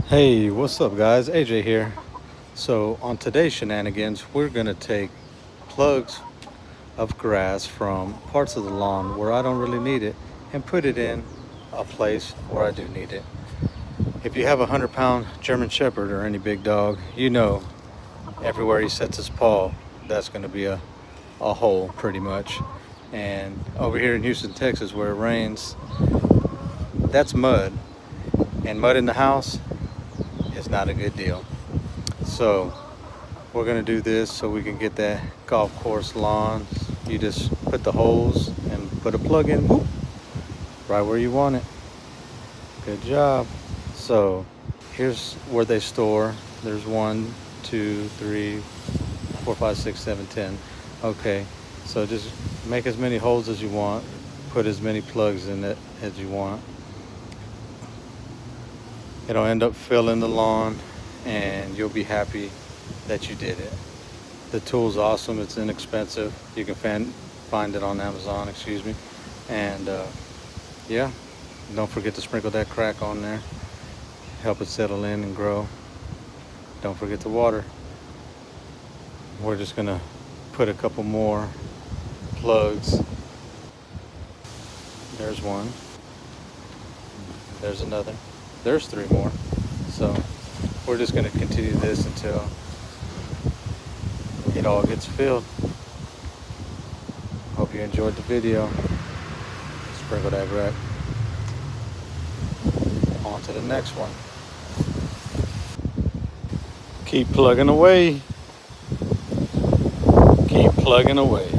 Hey, what's up, guys? AJ here. So, on today's shenanigans, we're gonna take plugs of grass from parts of the lawn where I don't really need it and put it in a place where I do need it. If you have a 100-pound German Shepherd or any big dog, you know everywhere he sets his paw, that's gonna be a hole pretty much. And over here in Houston, Texas, where it rains, that's mud. And mud in the house is not a good deal. So we're gonna do this so we can get that golf course lawn. You just put the holes and put a plug in, whoop, right where you want it. Good job. So here's where they store. There's 1, 2, 3, 4, 5, 6, 7, 10. Okay, so just make as many holes as you want. Put as many plugs in it as you want. It'll end up filling the lawn and you'll be happy that you did it. The tool's awesome. It's inexpensive. You can find it on Amazon, excuse me. And yeah, don't forget to sprinkle that crack on there. Help it settle in and grow. Don't forget to water. We're just gonna put a couple more plugs. There's one. There's another. There's 3 more. So we're just gonna continue this until it all gets filled. Hope you enjoyed the video. Sprinkle that wreck. On to the next one. Keep plugging away. Keep plugging away.